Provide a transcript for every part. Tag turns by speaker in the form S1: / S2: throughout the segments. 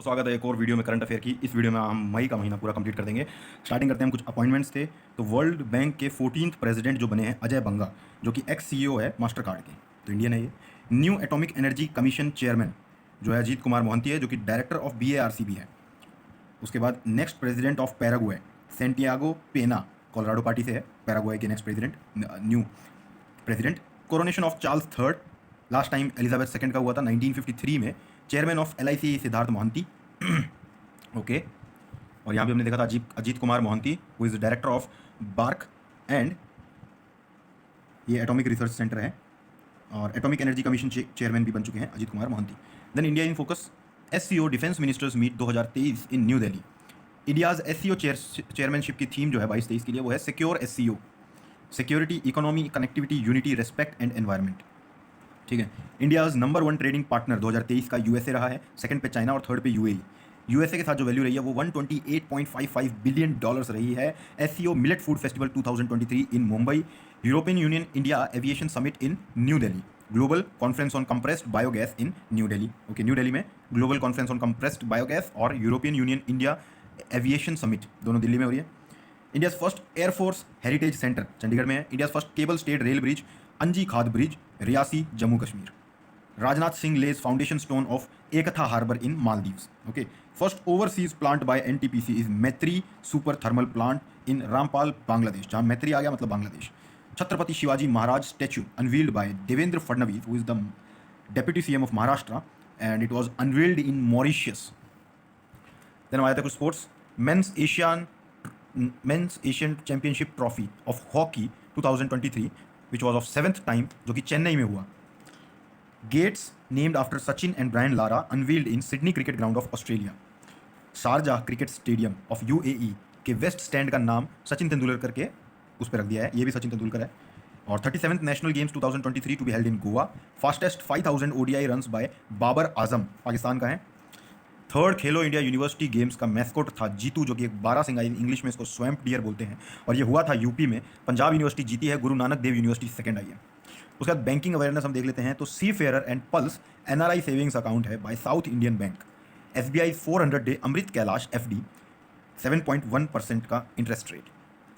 S1: तो स्वागत है एक और वीडियो में करंट अफेयर की। इस वीडियो में हम मई का महीना पूरा कंप्लीट कर देंगे। स्टार्टिंग करते हैं, हम कुछ अपॉइंटमेंट्स थे। तो वर्ल्ड बैंक के 14th प्रेसिडेंट जो बने हैं अजय बंगा, जो कि एक्स सीईओ है मास्टर कार्ड के, तो इंडियन है ये। New atomic energy commission chairman जो है अजीत कुमार मोहंती है, जो कि डायरेक्टर ऑफ BARCB है। उसके बाद next president of Paraguay Santiago Pena, Colorado party से है, पैराग्वे के next president, new president. Coronation of Charles third, last time Elizabeth second का हुआ था 1953 में। Chairman of LIC Siddhartha Mohanty. Okay. और यहाँ भी हमने देखा था Ajit Kumar Mohanty, who is director of BARC and ये एटॉमिक रिसर्च सेंटर है, और एटॉमिक एनर्जी कमीशन चेयरमैन भी बन चुके हैं Ajit Kumar Mohanty. Then India in focus SCO defence ministers meet 2023 in new Delhi. India's SCO chairmanship की थीम जो है 22-23 के लिए वो है secure SCO, security, economy, connectivity, unity, respect and environment. ठीक है। इंडियाज नंबर 1 ट्रेडिंग पार्टनर 2023 का USA रहा है, सेकंड पे चाइना और थर्ड पे UAE। USA के साथ जो वैल्यू रही है वो $128.55 बिलियन रही है। SCO millet food festival 2023 in Mumbai. European Union India aviation summit in new Delhi. Global conference on compressed biogas in new Delhi. Okay, New Delhi में global conference on compressed biogas और European Union India aviation summit दोनों दिल्ली में हो रही है। India's first air force heritage centre Chandigarh में है। India's first cable stayed rail bridge Anji Khad bridge, Reasi, Jammu Kashmir. Rajnath Singh Lay's foundation stone of Ekatha harbour in Maldives. Okay. First overseas plant by NTPC is Maitri super thermal plant in Rampal, Bangladesh, जहां मैत्री आ गया मतलब Bangladesh. Chhatrapati Shivaji Maharaj statue unveiled by Devendra Fadnavis, who is the deputy CM of Maharashtra, and it was unveiled in Mauritius. Then आया था कुछ sports. Men's Asian championship trophy of hockey 2023 which was of 7th time, जो कि चेन्नई में हुआ। Gets named after Sachin and Brian Lara unveiled in Sydney cricket ground of Australia. Sharjah cricket stadium of UAE के west stand का नाम सचिन तेंदुलकर के उस पर रख दिया है, ये भी सचिन तेंदुलकर है। और 37th national games 2023 to be held in Goa. Fastest 5000 ODI runs by Babar Azam, Pakistan का है। Third Khelo India university games का मैस्कोट था जीतू, जो कि एक 12 सिंगाई, इंग्लिश में इसको स्वैम्प डियर बोलते हैं, और ये हुआ था यूपी में। पंजाब यूनिवर्सिटी जीती है, गुरु नानक देव यूनिवर्सिटी सेकंड आई है। उसके बाद बैंकिंग अवेयरनेस हम देख लेते हैं। तो sea fair and plus NRI savings account है by South Indian bank. SBI 400 day Amrit Kalash FD 7.1% का interest rate.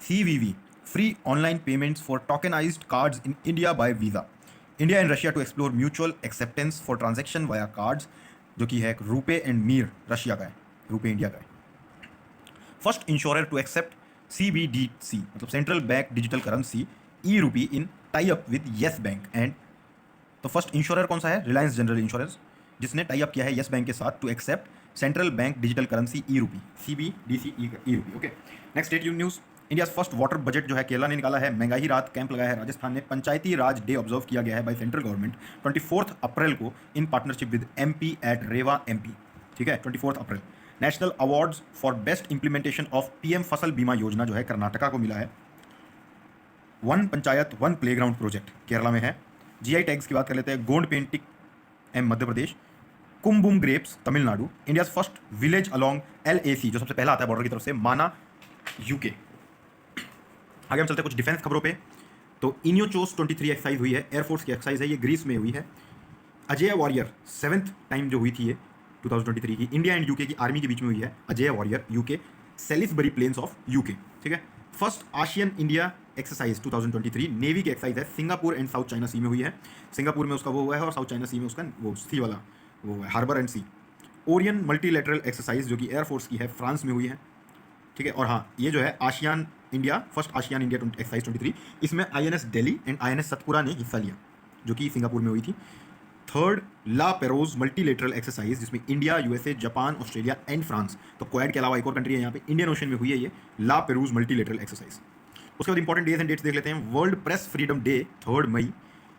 S1: CVV free online payments for tokenised cards in India by Visa. India and Russia to explore mutual acceptance for transaction via cards, जो कि है रूपे and Mir, Russia का है, रूपे India का है। First insurer to accept CBDC मतलब central bank digital currency E-Rupee in tie up with yes bank. And तो first insurer कौन सा है? रिलायंस जनरल इंश्योरेंस, जिसने टाई अप किया है येस बैंक के साथ to accept central bank digital currency E-Rupee, CBDC E-Rupee। Okay. Next state news. India's first water budget जो है केरला ने निकाला है। महंगाई रात कैंप लगाया है राजस्थान ने। पंचायती राज डे ऑब्जर्व किया गया है बाय सेंट्रल गवर्नमेंट 24 अप्रैल को in partnership with MP at Rewa MP। ठीक है, 24 अप्रैल। National awards for best implementation of PM Fasal बीमा योजना जो है कर्नाटका को मिला है। One panchayat one playground project Kerala में है। GI टैग्स की बात कर लेते हैं। Gond painting M Madhya Pradesh, Cumbum grapes Tamil Nadu. India's first village along LAC जो सबसे पहला आता है बॉर्डर की तरफ से, माना UK। आगे हम चलते हैं कुछ डिफेंस खबरों पे। तो इनियोचोस 23 एक्सरसाइज हुई है, एयरफोर्स की एक्सरसाइज है, ये ग्रीस में हुई है। अजय वॉरियर 7th टाइम जो हुई थी ये 2023 की, इंडिया एंड UK की आर्मी के बीच में हुई है। Ajeya warrior UK Salisbury plains of UK। ठीक है। First ASEAN India exercise 2023 navy की एक्सरसाइज है, Singapore and South China sea में हुई है। सिंगापुर में उसका वो हुआ है और साउथ चाइना सी में उसका वो सी वाला वो हुआ है, harbour and sea. Orion multilateral exercise जो कि एयरफोर्स की है, फ्रांस में हुई है। ठीक है। और हाँ, ये जो है ASEAN India, first ASEAN India exercise 23, इसमें INS Delhi and INS Satpura ने हिस्सा लिया, जो कि सिंगापुर में हुई थी। थर्ड ला पेरोज मल्टीलेटरल एक्सरसाइज, जिसमें India, USA, Japan, Australia and France, तो क्वाड के अलावा एक और कंट्री है यहाँ पे, इंडियन ओशन में हुई है ये ला पेरोज मल्टीलेटरल एक्सरसाइज। उसके बाद इंपॉर्टेंट डेज एंड डेट्स देख लेते हैं। World press freedom day 3 May.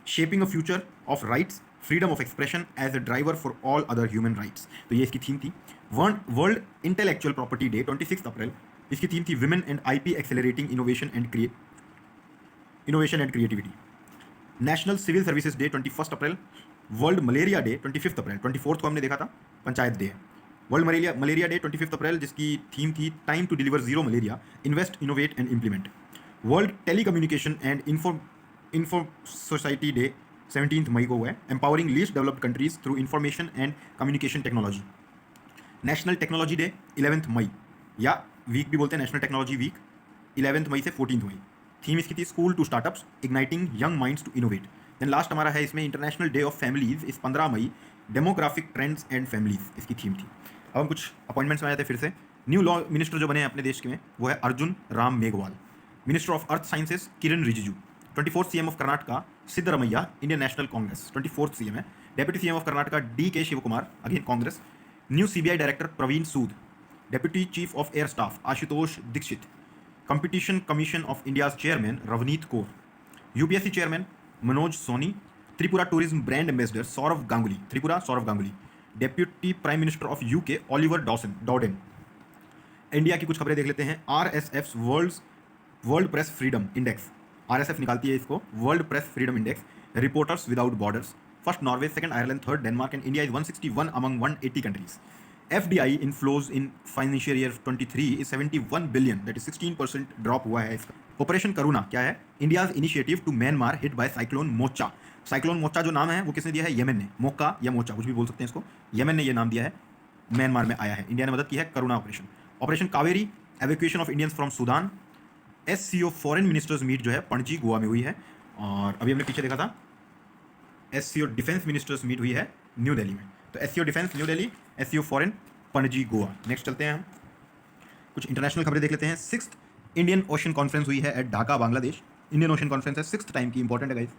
S1: Shaping a future of rights, freedom of expression as a driver for all other human rights, तो ये इसकी थीम थी। World intellectual property day 26 April, इसकी theme थी women and IP accelerating innovation and creativity. National civil services day 21 April. World malaria day 25 April, 24 को हमने देखा था पंचायत डे है। वर्ल्ड मलेरिया डे 25 अप्रैल, जिसकी थीम थी time to deliver zero malaria, invest, innovate and implement. World telecommunication and info society day 17 May को हुआ है, empowering least developed countries through information and communication technology. National technology day 11 May, या week भी बोलते हैं national technology week, 11 मई से 14 मई। Theme इसकी थी school to startups igniting young minds to innovate. Then last हमारा है इसमें इंटरनेशनल डे ऑफ फैमिलीज इस 15 May, demographic trends and families इसकी थीम थी। अब हम कुछ अपॉइंटमेंट्स में आए थे फिर से। न्यू लॉ मिनिस्टर जो बने हैं अपने देश के में वो है Arjun Ram Meghwal. Minister of earth sciences Kiren Rijiju. 24th CM of Karnataka Siddaramaiah, Indian National Congress 24th CM है। Deputy CM of Karnataka DK Shiva Kumar, again Congress. New CBI director Praveen Sood. Deputy chief of air staff Ashutosh Dixit. Competition commission of India chairman Ravneet Kaur. UPSC chairman Manoj Soni. Tripura tourism brand ambassador Sourav Ganguly, Tripura Sourav Ganguly. Deputy prime minister of UK Oliver Dowden. India की कुछ खबरें देख लेते हैं। RSF's world press freedom index, RSF निकालती है इसको, world press freedom index. Reporters without borders, first Norway, second Ireland, third Denmark and India is 161 among 180 countries. FDI inflows in financial year 23 is 71 billion, that is 16% drop हुआ है इसका। Operation Karuna क्या है? India's initiative to Myanmar hit by cyclone Mocha. Cyclone Mocha जो नाम है वो किसने दिया है? येमेन ने। मोका या मोचा कुछ भी बोल सकते हैं इसको, येमेन ने ये नाम दिया है, म्यांमार में आया है, इंडिया ने मदद की है। Karuna operation. Operation Kaveri, evacuation of Indians from Sudan. SCO foreign ministers meet जो है पणजी गोवा में हुई है, और अभी हमने पीछे देखा था SCO डिफेंस मिनिस्टर्स मीट हुई है न्यू दिल्ली में। तो SCO defence new Delhi, SCO foreign Panaji Goa. Next चलते हैं हम कुछ इंटरनेशनल खबरें देख लेते हैं। 6th इंडियन ओशन कॉन्फ्रेंस हुई है at Dhaka Bangladesh. Indian ocean conference है, 6th टाइम की, इंपॉर्टेंट है गाइस।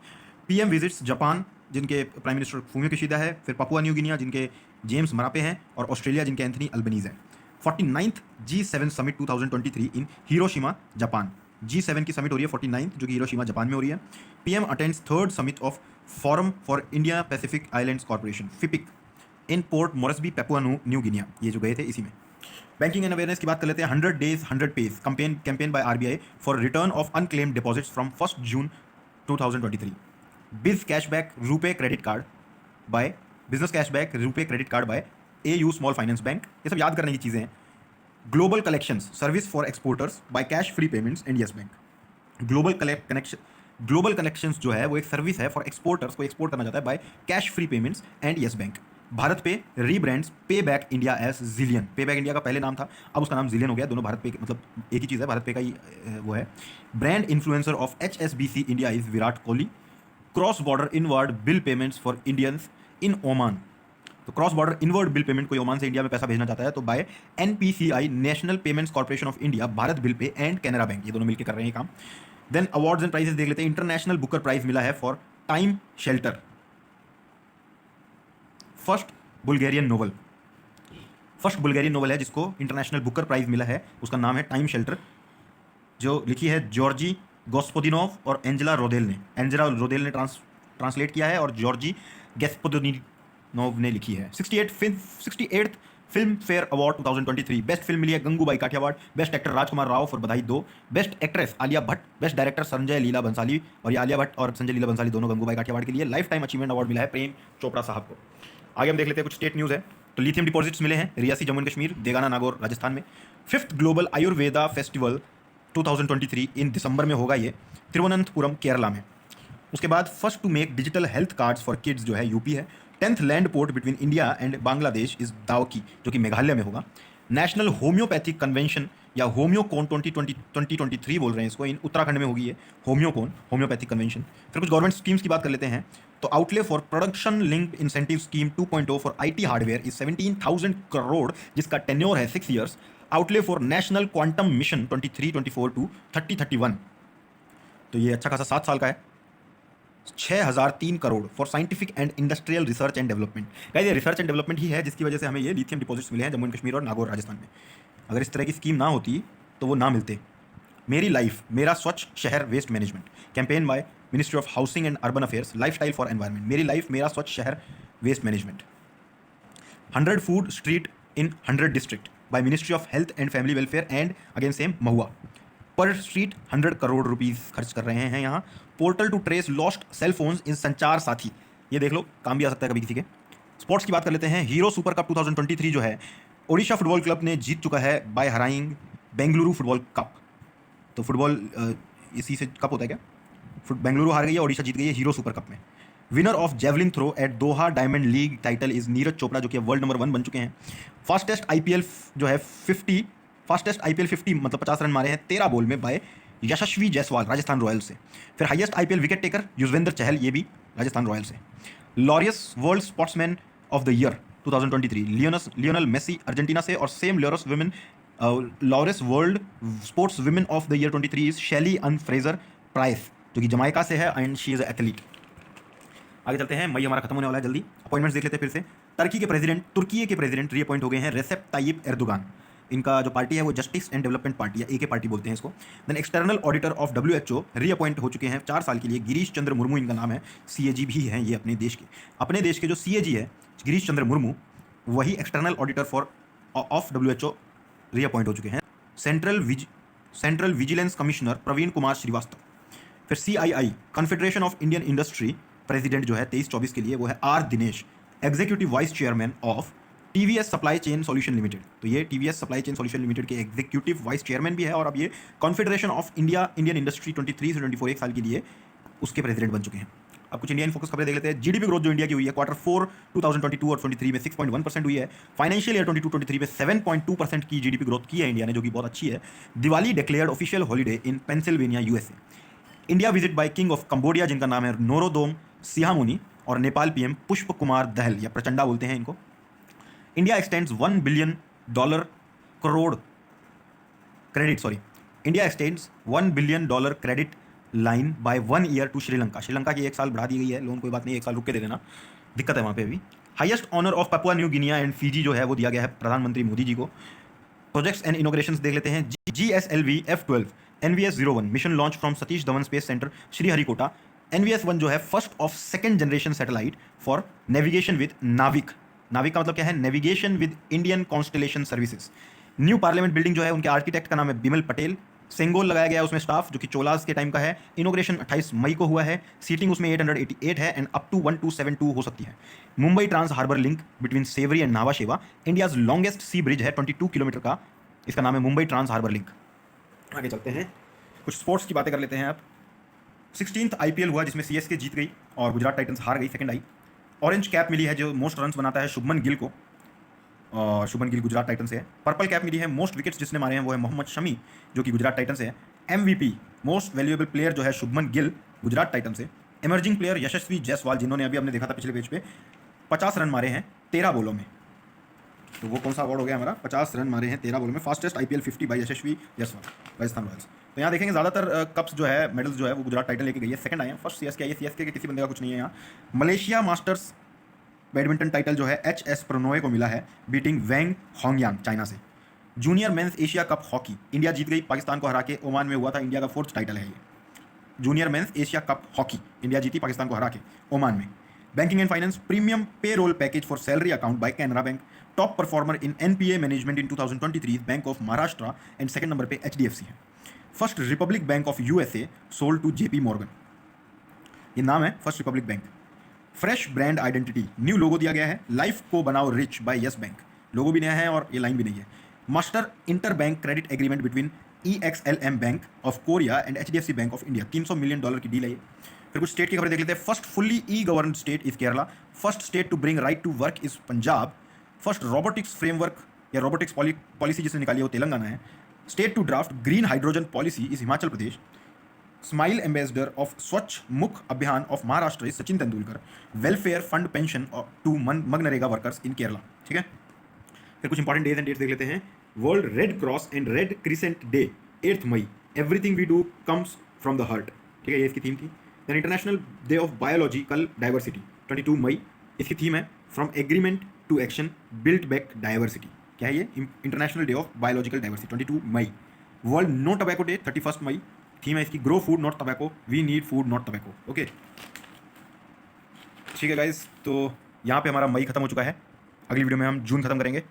S1: PM विजिट्स जापान, जिनके प्राइम मिनिस्टर फूमियो किशिदा है। फिर पपुआ न्यू गिनिया, जिनके जेम्स मरापे हैं। और ऑस्ट्रेलिया, जिनके एंथनी अल्बनीज है। 49th G7 समिट 2023 इन हिरोशिमा जापान। G7 की समिट हो रही है 49th, जो कि हिरोशिमा जापान में हो रही है। PM attends 3rd summit of forum for India Pacific islands corporation FIPIC in Port Moresby, Papua New Guinea, ये जो गए थे इसी में। बैंकिंग एंड अवेयरनेस की बात कर लेते हैं। 100 days 100 pays campaign by RBI for return of unclaimed deposits from 1 June 2023। Biz cashback RuPay credit card by business cashback RuPay credit card by AU small finance bank, ये सब याद करने की चीज़ें हैं। Global collections service for exporters by cash free payments and Yes Bank. Global connections जो है वो एक सर्विस है फॉर एक्सपोर्टर्स, को एक्सपोर्ट करना चाहता है, bye cash free payments and Yes bank. Bharat पे रीब्रांड्स पे बैक इंडिया एज जिलियन। पे बैक इंडिया का पहले नाम था, अब उसका नाम जिलियन हो गया। दोनों भारत पे, मतलब एक ही चीज़ है, भारत पे का ही वो है। Brand influencer of HSBC India is Virat Kohli. Cross border inward bill payments for Indians in Oman. तो cross border inward bill payment, कोई ओमान से इंडिया में पैसा भेजना चाहता है तो by NPCI national payments corporation of India, Bharat bill pay and Canara bank, ये दोनों मिलकर कर रहे हैं काम। देन अवार्ड्स एंड प्राइजेस देख लेते हैं। इंटरनेशनल बुकर प्राइज मिला है for time shelter, first Bulgarian novel है जिसको इंटरनेशनल बुकर प्राइज मिला है, उसका नाम है टाइम शेल्टर, जो लिखी है जॉर्जी गोस्पोदिनोव और एंजेला रोदेल ने ट्रांसलेट किया है, और जॉर्जी गेस्पोदिनोव ने लिखी है। 68th filmfare award 2023। Best film मिली है Gangubai Kathiawad. Best actor Rajkummar Rao for Badhaai 2। Best actress Alia Bhatt. Best director Sanjay Leela Bhansali, और ये आलिया भट्ट और संजय लीला बंसाली दोनों गंगूबाई काठियावाड़ के लिए। लाइफ टाइम अचीवमेंट अवार्ड मिला है प्रेम चोपड़ा साहब को। आगे हम देख लेते हैं कुछ स्टेट न्यूज़ है। तो लिथियम डिपॉजिट्स मिले हैं रियासी जम्मू एंड कश्मीर, देगाना नागौर राजस्थान में। 5th global Ayurveda festival 2023 in December में होगा ये, तिरुवनंतपुरम केरला में। उसके बाद first to make digital health cards for kids जो है यूपी है। 10th land port between India and Bangladesh is Dawki, जो कि मेघालय में होगा। नेशनल होम्योपैथिक कन्वेंशन या होम्योकोन 2023 बोल रहे हैं इसको, इन उत्तराखंड में होगी ये होम्योकोन, होम्योपैथिक कन्वेंशन। फिर कुछ गवर्नमेंट स्कीम्स की बात कर लेते हैं। तो outlay for production linked incentive scheme 2.0 for IT hardware is 17,000 crore, जिसका टेन्योर है 6 years। Outlay for national quantum mission 23-24 to 30-31, तो ये अच्छा खासा 7 साल का है। 6,003 crore for scientific and industrial research and development. Guys ये रिसर्च एंड डेवलपमेंट ही है जिसकी वजह से हमें ये लिथियम डिपॉजिट्स मिले हैं जम्मू एंड कश्मीर और नागौर राजस्थान में। अगर इस तरह की स्कीम ना होती तो वो ना मिलते। मेरी लाइफ मेरा स्वच्छ शहर waste management campaign by ministry of housing and urban affairs, lifestyle for environment. मेरी लाइफ मेरा स्वच्छ शहर waste management. 100 food street in 100 district by ministry of health and family welfare and again same Mahua. पर street 100 crore rupees खर्च कर रहे हैं यहाँ। Portal to trace lost cell phones in Sanchar Saathi, ये देख लो काम भी आ सकता है कभी किसी के। स्पोर्ट्स की बात कर लेते हैं। हीरो सुपर कप 2023 जो है ओडिशा फुटबॉल क्लब ने जीत चुका है बाय हराइंग बेंगलुरु फुटबॉल कप। तो फुटबॉल इसी से कप होता है क्या? बेंगलुरु हार गई है, ओडिशा जीत गई है हीरो सुपर कप में। Winner of javelin throw at Doha diamond league title is Neeraj Chopra, जो कि वर्ल्ड नंबर 1 बन चुके हैं। फास्टेस्ट आईपीएल जो है 50, फास्टेस्ट आईपीएल 50 मतलब 50 रन मारे हैं 13 बॉल में बाय यशस्वी जायसवाल राजस्थान रॉयल्स से। फिर highest IPL wicket taker Yuzvendra Chahal, ये भी राजस्थान रॉयल्स से। Laureus world sportsman of the year 2023 Lionel Messi Argentina से। और same Laureus world sports women of the year 23 is Shelly Ann Fraser Pryce, जो कि जमाइका से है एंड शी इज एथलीट। आगे चलते हैं, मई हमारा खत्म होने वाला है जल्दी। अपॉइंटमेंट्स देख लेते हैं फिर से। तुर्की के प्रेसिडेंट रीअपॉइंट हो गए हैं रेसेप ताइप एर्दोगान। इनका जो पार्टी है वो जस्टिस एंड डेवलपमेंट पार्टी है, एके पार्टी बोलते हैं इसको। Then external auditor of WHO reappoint हो चुके हैं 4 साल के लिए, गिरीश चंद्र मुर्मू इनका नाम है। CAG भी हैं ये अपने देश के जो CAG है गिरीश चंद्र मुर्मू, वही external auditor of WHO reappoint हो चुके हैं। Central vigilance commissioner Praveen Kumar Srivastava. फिर CII confederation of Indian industry president जो है 23-24 के लिए वो है R Dinesh, executive vice chairman of TVS supply chain solution limited. तो ये TVS supply chain solution limited के एग्जीक्यूटिव वाइस चेयरमैन भी है, और अब ये कॉन्फेडरेशन ऑफ इंडियन इंडस्ट्री 23 से 24 एक साल के लिए उसके प्रेसिडेंट बन चुके हैं। अब कुछ इंडिया इन फोकस खबरें देख लेते हैं। GDP ग्रोथ जो इंडिया की हुई है Q4 2022 और 23 में 6.1% हुई है। फाइनेंशियल ईयर 22-23 में 7.2% की GDP ग्रोथ की है इंडिया ने, जो कि बहुत अच्छी है। Diwali declared official holiday in Pennsylvania USA। India visit by king of Cambodia जिनका नाम है नोरोदोम सिहामुनी, और नेपाल PM पुष्प कुमार दहल या प्रचंडा बोलते हैं इनको। India extends $1 billion credit line by 1 year to Sri Lanka की 1 साल बढ़ा दी गई है लोन, कोई बात नहीं, 1 साल रुक के दे देना, दिक्कत है वहाँ पे अभी। Highest honour of Papua New Guinea and Fiji जो है वो दिया गया है प्रधानमंत्री मोदी जी को। प्रोजेक्ट्स एंड इनोग्रेशंस देख लेते हैं। GSLV F12 NVS-01 mission launch from Satish Dhawan space centre Sriharikota. NVS-1 जो है first of second generation satellite for navigation with नाविक का मतलब क्या है, navigation with Indian constellation services. New parliament building जो है उनके आर्किटेक्ट का नाम है बिमल पटेल। सेंगोल लगाया गया है उसमें स्टाफ, जो कि चोलास के टाइम का है। इनोग्रेशन 28 मई को हुआ है। सीटिंग उसमें 888 है एंड अप टू 1272 हो सकती है। Mumbai trans harbour link between Sewri and Nhava Sheva, India's longest C bridge है 22 किलोमीटर का, इसका नाम है मुंबई ट्रांस हार्बर लिंक। आगे चलते हैं, कुछ स्पोर्ट्स की बातें कर लेते हैं। आप 16th IPL हुआ जिसमें CSK जीत गई और गुजरात टाइटंस हार गई, सेकंड आई। ऑरेंज कैप मिली है जो मोस्ट रन्स बनाता है शुभमन गिल को, और शुभमन गिल गुजरात टाइटन से है। पर्पल कैप मिली है मोस्ट विकेट्स जिसने मारे हैं वो है मोहम्मद शमी जो कि गुजरात टाइटन से है। MVP मोस्ट वैल्यूएबल प्लेयर जो है शुभमन गिल गुजरात टाइटन से। इमर्जिंग प्लेयर यशस्वी जायसवाल, जिन्होंने अभी हमने देखा था पिछले पेज पे 50 रन मारे हैं 13 बॉलों में, तो वो कौन सा अवार्ड हो गया हमारा, 50 रन मारे हैं 13 बॉलों में। Fastest IPL 50 by Yashasvi Jaiswal Rajasthan Royals. तो यहाँ देखेंगे ज़्यादातर कप्स जो है, मेडल्स जो है वो गुजरात टाइटन लेके गई है। सेकंड आए हैं, फर्स्ट CSK आई है, CSK के किसी बंदे का कुछ नहीं है यहाँ। मलेशिया मास्टर्स बैडमिंटन टाइटल जो है HS प्रणोय को मिला है, बीटिंग वैंग होंगयांग चाइना से। Junior men's Asia cup hockey India जीत गई पाकिस्तान को हरा के, ओमान में हुआ था, इंडिया का 4th टाइटल है ये। Junior men's Asia cup hockey India जीती पाकिस्तान को हरा के ओमान में। Banking and finance premium payroll package for salary account by Canara bank. Top performer in NPA management in 2023 bank of Maharashtra and second number पे HDFC है। First republic bank of USA sold to JP Morgan, ये नाम है first republic bank. Fresh brand identity new logo दिया गया है, life को बनाओ रिच बाय यस बैंक, लोगो भी नया है और ये लाइन भी नहीं है। Master inter bank credit agreement between EXLM bank of Korea and HDFC bank of India, $300 million की डील है ये। फिर कुछ स्टेट की खबरें देख लेते हैं। First fully e-governed state is Kerala, first state to bring right to work is Punjab, first robotics framework या रोबोटिक्स पॉलिसी जिसने निकाली है वो तेलंगाना है। State to draft green hydrogen policy is Himachal Pradesh. Smile ambassador of Swachh Mukh Abhiyan of Maharashtra is Sachin Tendulkar. Welfare fund pension to MNREGA workers in Kerala. ठीक है, फिर कुछ इंपॉर्टेंट डेज एंड डेट्स देख लेते हैं। World red cross and red crescent day 8 मई, everything we do comes from the heart. ठीक है, ये इसकी थीम थी। Then international day of biological diversity 22 मई, इसकी थीम है from agreement to action build back diversity. क्या है ये, international day of biological diversity 22 मई। वर्ल्ड नो टबैको डे 31 मई, थीम है इसकी grow food not tobacco, we need food not tobacco. Okay, ठीक है गाइज, तो यहाँ पे हमारा मई खत्म हो चुका है। अगली वीडियो में हम जून खत्म करेंगे।